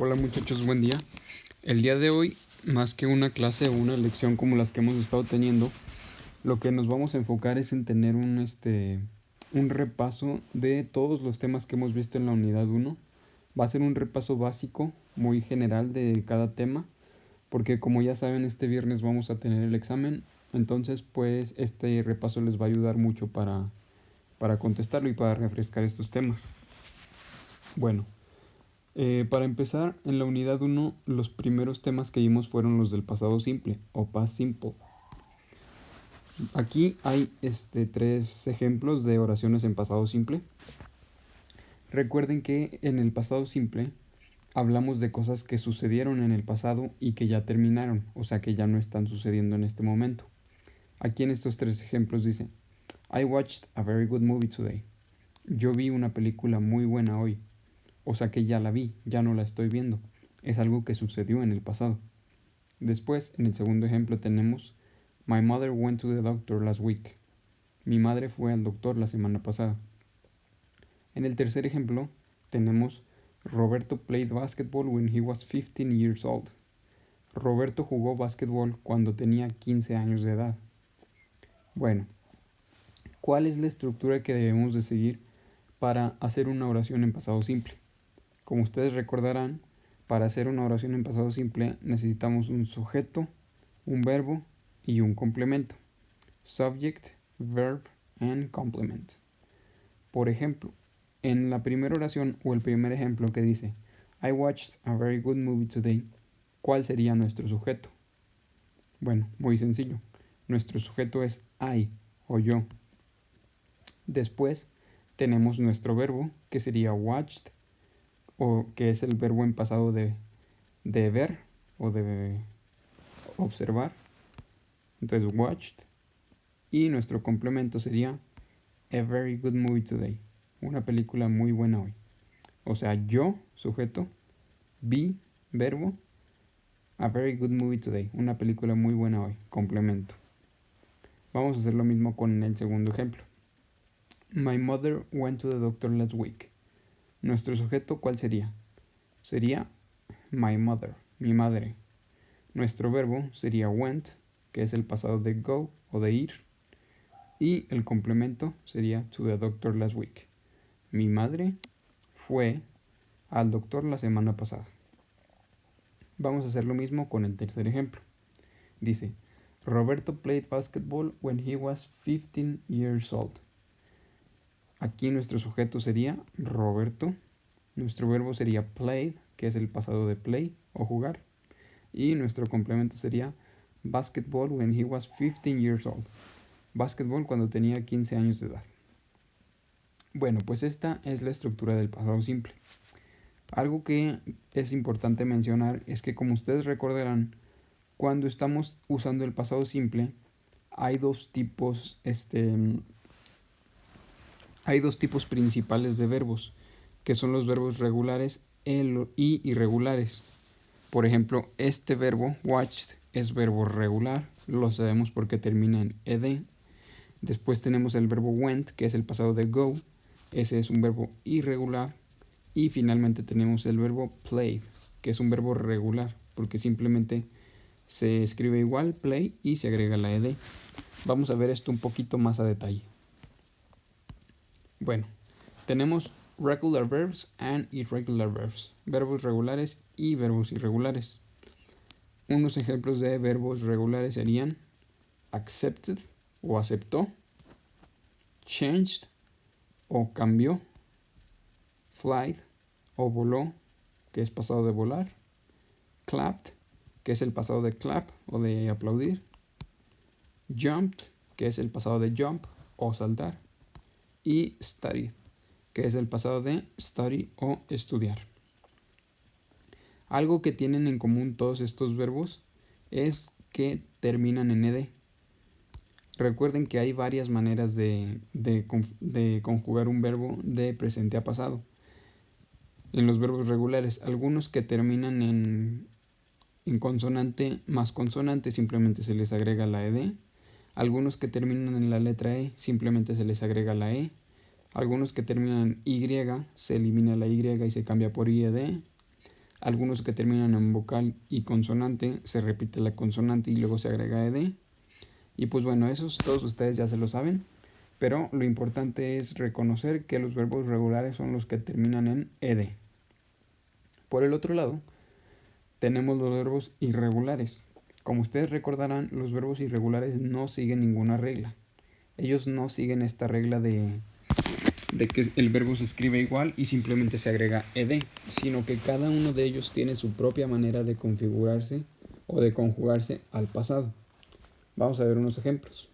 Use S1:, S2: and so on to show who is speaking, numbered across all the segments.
S1: Hola muchachos, buen día. El día de hoy, más que una clase o una lección como las que hemos estado teniendo, lo que nos vamos a enfocar es en tener un repaso de todos los temas que hemos visto en la unidad uno. Va a ser un repaso básico, muy general de cada tema, porque como ya saben, este viernes vamos a tener el examen, entonces pues este repaso les va a ayudar mucho para contestarlo y para refrescar estos temas. Bueno. Para empezar, en la unidad uno los primeros temas que vimos fueron los del pasado simple o past simple. Aquí hay tres ejemplos de oraciones en pasado simple. Recuerden que en el pasado simple hablamos de cosas que sucedieron en el pasado y que ya terminaron, o sea que ya no están sucediendo en este momento. Aquí en estos tres ejemplos dice: I watched a very good movie today. Yo vi una película muy buena hoy. O sea que ya la vi, ya no la estoy viendo. Es algo que sucedió en el pasado. Después, en el segundo ejemplo tenemos: My mother went to the doctor last week. Mi madre fue al doctor la semana pasada. En el tercer ejemplo tenemos: Roberto played basketball when he was 15 years old. Roberto jugó básquetbol cuando tenía 15 años de edad. Bueno, ¿cuál es la estructura que debemos de seguir para hacer una oración en pasado simple? Como ustedes recordarán, para hacer una oración en pasado simple necesitamos un sujeto, un verbo y un complemento. Subject, verb and complement. Por ejemplo, en la primera oración o el primer ejemplo que dice I watched a very good movie today, ¿cuál sería nuestro sujeto? Bueno, muy sencillo. Nuestro sujeto es I o yo. Después tenemos nuestro verbo, que sería watched, o que es el verbo en pasado de ver o de observar. Entonces watched. Y nuestro complemento sería a very good movie today. Una película muy buena hoy. O sea, yo, sujeto, vi, verbo, a very good movie today. Una película muy buena hoy. Complemento. Vamos a hacer lo mismo con el segundo ejemplo. My mother went to the doctor last week. Nuestro sujeto, ¿cuál sería? Sería my mother, mi madre. Nuestro verbo sería went, que es el pasado de go o de ir. Y el complemento sería to the doctor last week. Mi madre fue al doctor la semana pasada. Vamos a hacer lo mismo con el tercer ejemplo. Dice: Roberto played basketball when he was 15 years old. Aquí nuestro sujeto sería Roberto. Nuestro verbo sería played, que es el pasado de play o jugar. Y nuestro complemento sería basketball when he was 15 years old. Basketball cuando tenía 15 años de edad. Bueno, pues esta es la estructura del pasado simple. Algo que es importante mencionar es que, como ustedes recordarán, cuando estamos usando el pasado simple hay dos tipos principales de verbos, que son los verbos regulares y irregulares. Por ejemplo, este verbo watched es verbo regular, lo sabemos porque termina en ed. Después tenemos el verbo went, que es el pasado de go, ese es un verbo irregular. Y finalmente tenemos el verbo played, que es un verbo regular, porque simplemente se escribe igual, play, y se agrega la ed. Vamos a ver esto un poquito más a detalle. Bueno, tenemos regular verbs and irregular verbs, verbos regulares y verbos irregulares. Unos ejemplos de verbos regulares serían accepted o aceptó, changed o cambió, flied o voló, que es pasado de volar, clapped, que es el pasado de clap o de aplaudir, jumped, que es el pasado de jump o saltar, y studied, que es el pasado de study o estudiar. Algo que tienen en común todos estos verbos es que terminan en ed. Recuerden que hay varias maneras de conjugar un verbo de presente a pasado. En los verbos regulares, algunos que terminan en consonante más consonante simplemente se les agrega la ed. Algunos que terminan en la letra e simplemente se les agrega la e. Algunos que terminan en y se elimina la y y se cambia por ied. Algunos que terminan en vocal y consonante, se repite la consonante y luego se agrega ed. Y pues bueno, esos todos ustedes ya se lo saben. Pero lo importante es reconocer que los verbos regulares son los que terminan en ed. Por el otro lado, tenemos los verbos irregulares. Como ustedes recordarán, los verbos irregulares no siguen ninguna regla. Ellos no siguen esta regla de que el verbo se escribe igual y simplemente se agrega ed, sino que cada uno de ellos tiene su propia manera de configurarse o de conjugarse al pasado. Vamos a ver unos ejemplos.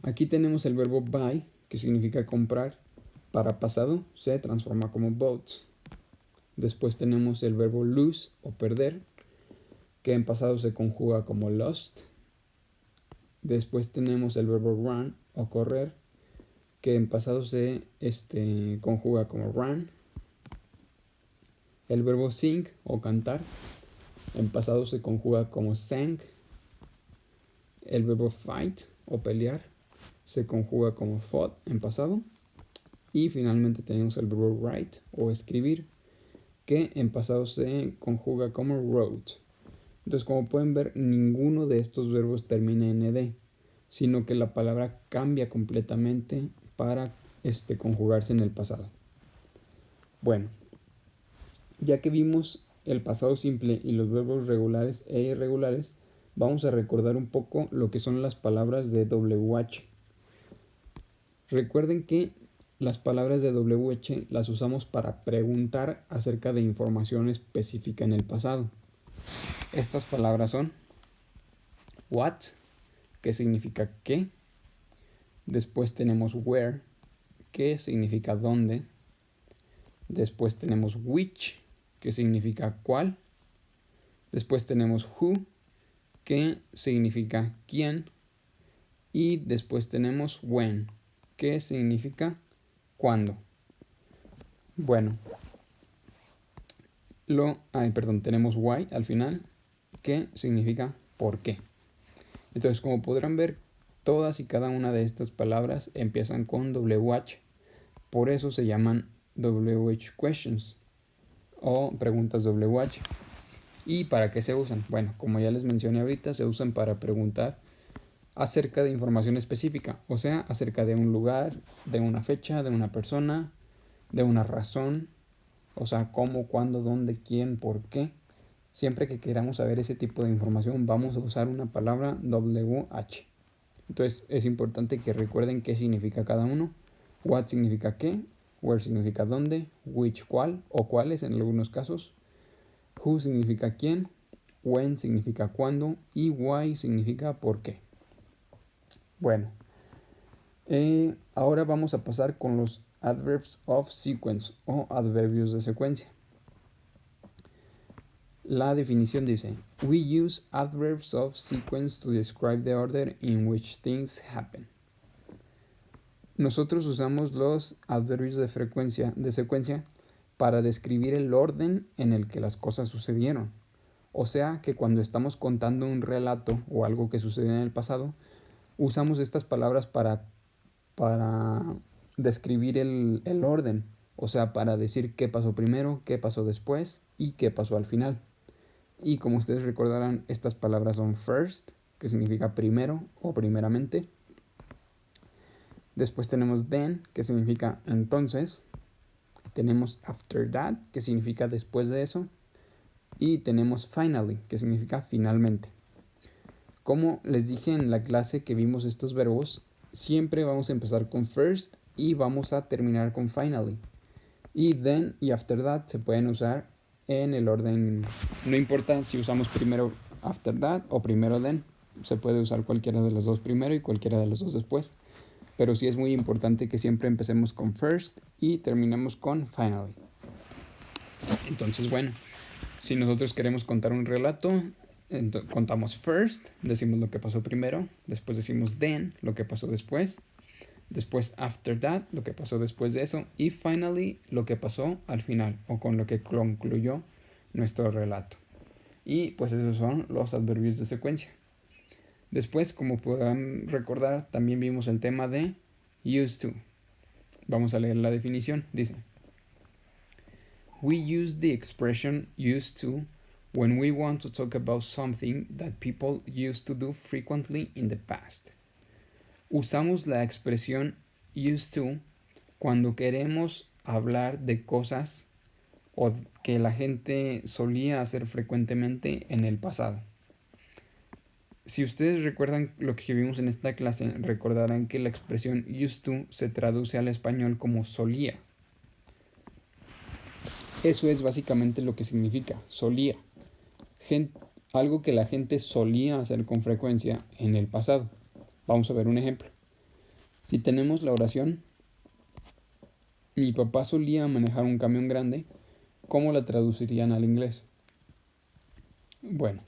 S1: Aquí tenemos el verbo buy, que significa comprar. Para pasado se transforma como bought. Después tenemos el verbo lose o perder, que en pasado se conjuga como lost. Después tenemos el verbo run o correr, que en pasado se conjuga como run. El verbo sing o cantar, en pasado se conjuga como sang. El verbo fight o pelear se conjuga como fought en pasado. Y finalmente tenemos el verbo write o escribir, que en pasado se conjuga como wrote. Entonces, como pueden ver, ninguno de estos verbos termina en ed, sino que la palabra cambia completamente para conjugarse en el pasado. Bueno, ya que vimos el pasado simple y los verbos regulares e irregulares, vamos a recordar un poco lo que son las palabras de WH. Recuerden que las palabras de WH las usamos para preguntar acerca de información específica en el pasado. Estas palabras son what, que significa qué. Después tenemos where, que significa dónde. Después tenemos which, que significa cuál. Después tenemos who, que significa quién. Y después tenemos when, que significa cuándo. Bueno, tenemos why al final, que significa por qué. Entonces, como podrán ver, todas y cada una de estas palabras empiezan con WH. Por eso se llaman WH questions o preguntas WH. ¿Y para qué se usan? Bueno, como ya les mencioné ahorita, se usan para preguntar acerca de información específica, o sea, acerca de un lugar, de una fecha, de una persona, de una razón, o sea, cómo, cuándo, dónde, quién, por qué. Siempre que queramos saber ese tipo de información, vamos a usar una palabra WH. Entonces, es importante que recuerden qué significa cada uno. What significa qué, where significa dónde, which cuál o cuáles en algunos casos, who significa quién, when significa cuándo y why significa por qué. Bueno, ahora vamos a pasar con los adverbs of sequence o adverbios de secuencia. La definición dice: we use adverbs of sequence to describe the order in which things happen. Nosotros usamos los adverbios de secuencia para describir el orden en el que las cosas sucedieron. O sea que cuando estamos contando un relato o algo que sucedió en el pasado, usamos estas palabras para describir el orden. O sea, para decir qué pasó primero, qué pasó después y qué pasó al final. Y como ustedes recordarán, estas palabras son first, que significa primero o primeramente. Después tenemos then, que significa entonces. Tenemos after that, que significa después de eso. Y tenemos finally, que significa finalmente. Como les dije en la clase que vimos estos verbos, siempre vamos a empezar con first y vamos a terminar con finally. Y then y after that se pueden usar en el orden, no importa si usamos primero after that o primero then, se puede usar cualquiera de los dos primero y cualquiera de los dos después. Pero sí es muy importante que siempre empecemos con first y terminemos con finally. Entonces, bueno, si nosotros queremos contar un relato, contamos first, decimos lo que pasó primero, después decimos then, lo que pasó después after that, lo que pasó después de eso, y finally, lo que pasó al final, o con lo que concluyó nuestro relato. Y pues esos son los adverbios de secuencia. Después, como podrán recordar, también vimos el tema de used to. Vamos a leer la definición. Dice: We use the expression used to when we want to talk about something that people used to do frequently in the past. Usamos la expresión used to cuando queremos hablar de cosas o que la gente solía hacer frecuentemente en el pasado. Si ustedes recuerdan lo que vimos en esta clase, recordarán que la expresión used to se traduce al español como solía. Eso es básicamente lo que significa, solía. Algo que la gente solía hacer con frecuencia en el pasado. Vamos a ver un ejemplo. Si tenemos la oración, mi papá solía manejar un camión grande, ¿cómo la traducirían al inglés? Bueno,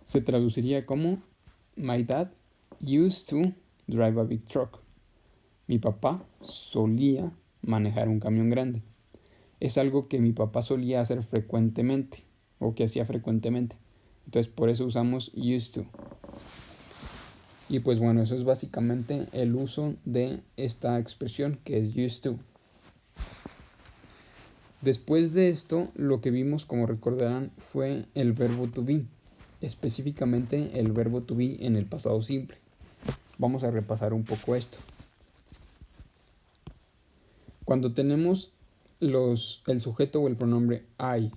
S1: se traduciría como My dad used to drive a big truck. Mi papá solía manejar un camión grande. Es algo que mi papá solía hacer frecuentemente o que hacía frecuentemente. Entonces por eso usamos used to. Y pues bueno, eso es básicamente el uso de esta expresión que es used to. Después de esto, lo que vimos, como recordarán, fue el verbo to be, específicamente el verbo to be en el pasado simple. Vamos a repasar un poco esto. Cuando tenemos el sujeto o el pronombre I,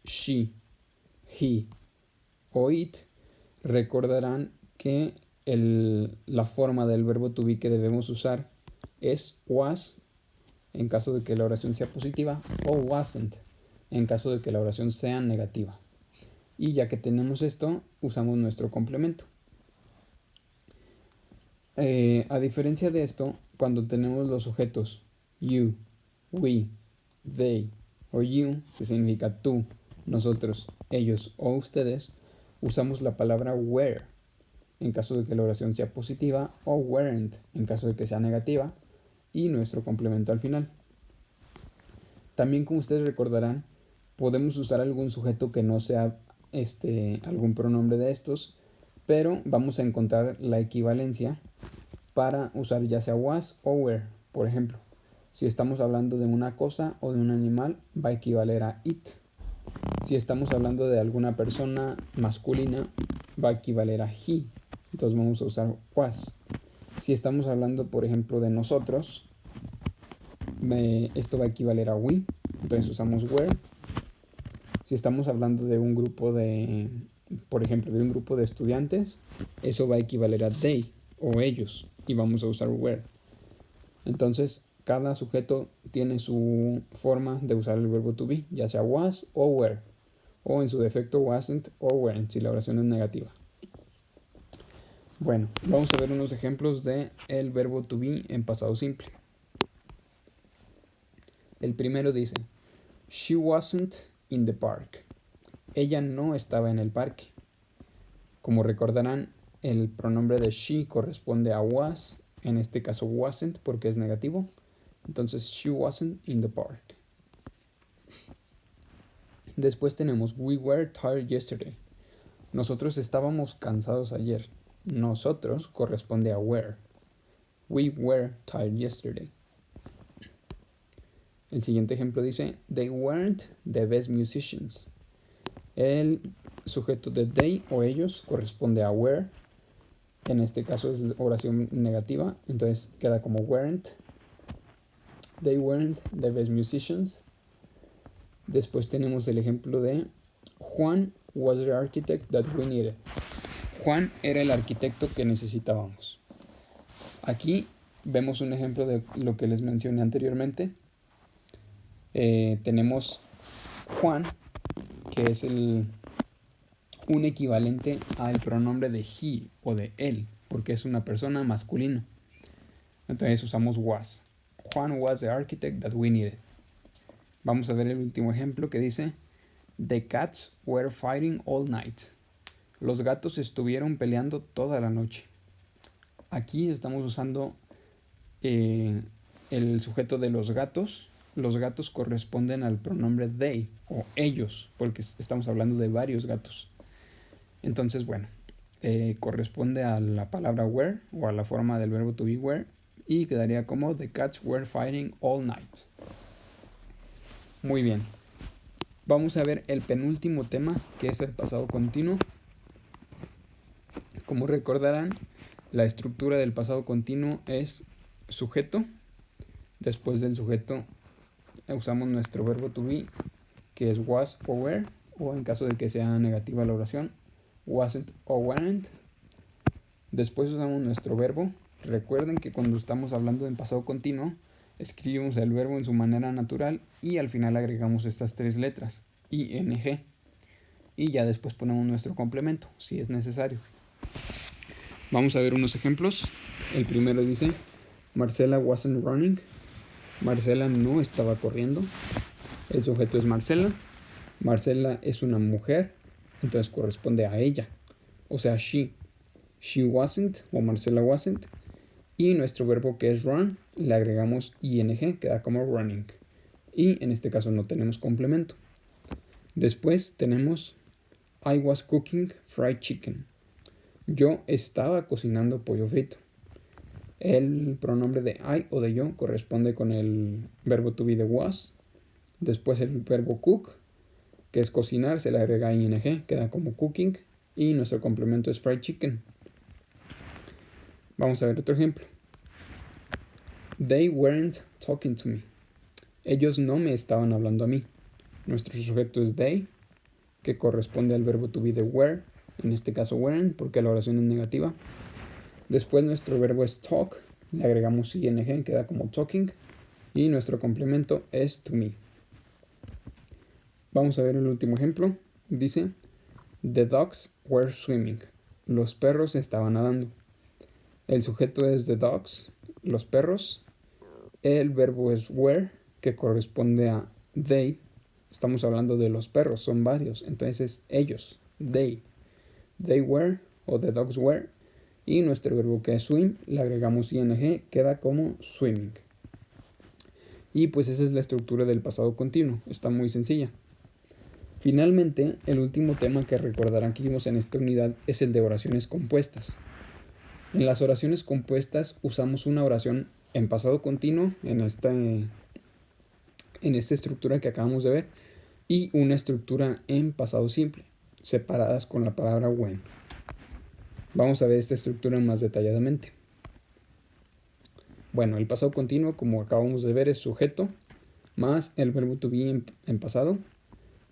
S1: she, he o it, recordarán que la forma del verbo to be que debemos usar es was en caso de que la oración sea positiva o wasn't en caso de que la oración sea negativa. Y ya que tenemos esto, usamos nuestro complemento. A diferencia de esto, cuando tenemos los sujetos you, we, they o you, que significa tú, nosotros, ellos o ustedes, usamos la palabra were en caso de que la oración sea positiva o weren't en caso de que sea negativa y nuestro complemento al final. También, como ustedes recordarán, podemos usar algún sujeto que no sea algún pronombre de estos, pero vamos a encontrar la equivalencia para usar ya sea was o were. Por ejemplo, si estamos hablando de una cosa o de un animal, va a equivaler a it. Si estamos hablando de alguna persona masculina, va a equivaler a he. Entonces vamos a usar was. Si estamos hablando, por ejemplo, de nosotros, esto va a equivaler a we. Entonces usamos were. Si estamos hablando de un grupo por ejemplo, de un grupo de estudiantes, eso va a equivaler a they o ellos y vamos a usar were. Entonces, cada sujeto tiene su forma de usar el verbo to be, ya sea was o were, o en su defecto wasn't o weren't si la oración es negativa. Bueno, vamos a ver unos ejemplos de el verbo to be en pasado simple. El primero dice, she wasn't in the park. Ella no estaba en el parque. Como recordarán, el pronombre de she corresponde a was, en este caso wasn't porque es negativo. Entonces, she wasn't in the park. Después tenemos, we were tired yesterday. Nosotros estábamos cansados ayer. Nosotros corresponde a were. We were tired yesterday. El siguiente ejemplo dice, they weren't the best musicians. El sujeto de they o ellos corresponde a were. En este caso es oración negativa, entonces queda como weren't. They weren't the best musicians. Después tenemos el ejemplo de Juan was the architect that we needed. Juan era el arquitecto que necesitábamos. Aquí vemos un ejemplo de lo que les mencioné anteriormente. Tenemos Juan, que es un equivalente al pronombre de he o de él, porque es una persona masculina. Entonces usamos was. Juan was the architect that we needed. Vamos a ver el último ejemplo que dice, the cats were fighting all night. Los gatos estuvieron peleando toda la noche. Aquí estamos usando el sujeto de los gatos. Los gatos corresponden al pronombre they o ellos, porque estamos hablando de varios gatos. Entonces, bueno, corresponde a la palabra were o a la forma del verbo to be were y quedaría como the cats were fighting all night. Muy bien. Vamos a ver el penúltimo tema, que es el pasado continuo. Como recordarán, la estructura del pasado continuo es sujeto. Después del sujeto usamos nuestro verbo to be, que es was o were, o en caso de que sea negativa la oración, wasn't o weren't. Después usamos nuestro verbo. Recuerden que cuando estamos hablando en pasado continuo, escribimos el verbo en su manera natural y al final agregamos estas tres letras, ing, y ya después ponemos nuestro complemento, si es necesario. Vamos a ver unos ejemplos. El primero dice, Marcela wasn't running. Marcela no estaba corriendo. El sujeto es Marcela. Marcela es una mujer, entonces corresponde a ella, o sea, she. She wasn't o Marcela wasn't. Y nuestro verbo que es run, le agregamos ing, queda como running. Y en este caso no tenemos complemento. Después tenemos I was cooking fried chicken. Yo estaba cocinando pollo frito. El pronombre de I o de yo corresponde con el verbo to be de was. Después el verbo cook, que es cocinar, se le agrega ing, queda como cooking. Y nuestro complemento es fried chicken. Vamos a ver otro ejemplo. They weren't talking to me. Ellos no me estaban hablando a mí. Nuestro sujeto es they, que corresponde al verbo to be de were, en este caso weren't, porque la oración es negativa. Después nuestro verbo es talk, le agregamos ing, queda como talking. Y nuestro complemento es to me. Vamos a ver el último ejemplo. Dice, the dogs were swimming. Los perros estaban nadando. El sujeto es the dogs, los perros. El verbo es were, que corresponde a they. Estamos hablando de los perros, son varios. Entonces es ellos, they. They were o the dogs were. Y nuestro verbo que es swim, le agregamos ing, queda como swimming. Y pues esa es la estructura del pasado continuo. Está muy sencilla. Finalmente, el último tema que recordarán que vimos en esta unidad es el de oraciones compuestas. En las oraciones compuestas usamos una oración en pasado continuo, en esta estructura que acabamos de ver, y una estructura en pasado simple, separadas con la palabra when. Vamos a ver esta estructura más detalladamente. Bueno, el pasado continuo, como acabamos de ver, es sujeto, más el verbo to be en pasado,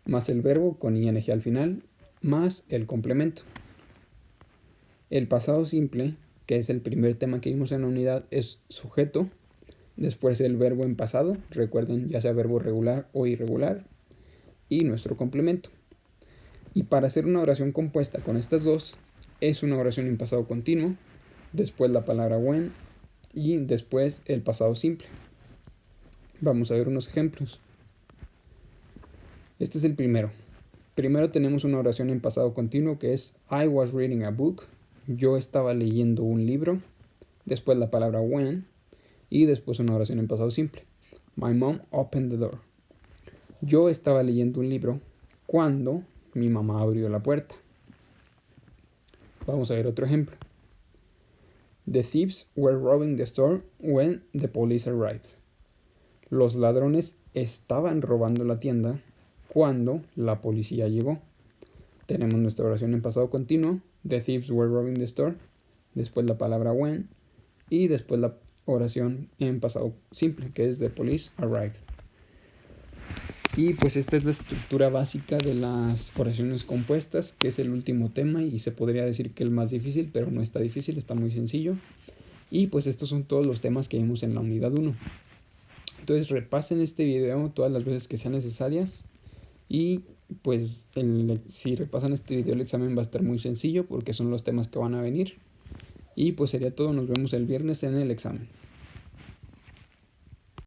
S1: más el verbo con ing al final, más el complemento. El pasado simple, que es el primer tema que vimos en la unidad, es sujeto, después el verbo en pasado, recuerden, ya sea verbo regular o irregular, y nuestro complemento. Y para hacer una oración compuesta con estas dos, es una oración en pasado continuo, después la palabra when, y después el pasado simple. Vamos a ver unos ejemplos. Este es el primero. Primero tenemos una oración en pasado continuo que es I was reading a book. Yo estaba leyendo un libro. Después la palabra when. Y después una oración en pasado simple. My mom opened the door. Yo estaba leyendo un libro cuando mi mamá abrió la puerta. Vamos a ver otro ejemplo. The thieves were robbing the store when the police arrived. Los ladrones estaban robando la tienda cuando la policía llegó. Tenemos nuestra oración en pasado continuo. The thieves were robbing the store. Después la palabra when. Y después la oración en pasado simple, que es the police arrived. Y pues esta es la estructura básica de las oraciones compuestas, que es el último tema y se podría decir que el más difícil, pero no está difícil, está muy sencillo. Y pues estos son todos los temas que vimos en la unidad 1. Entonces repasen este video todas las veces que sean necesarias. Y pues si repasan este video el examen va a estar muy sencillo porque son los temas que van a venir. Y pues sería todo, nos vemos el viernes en el examen.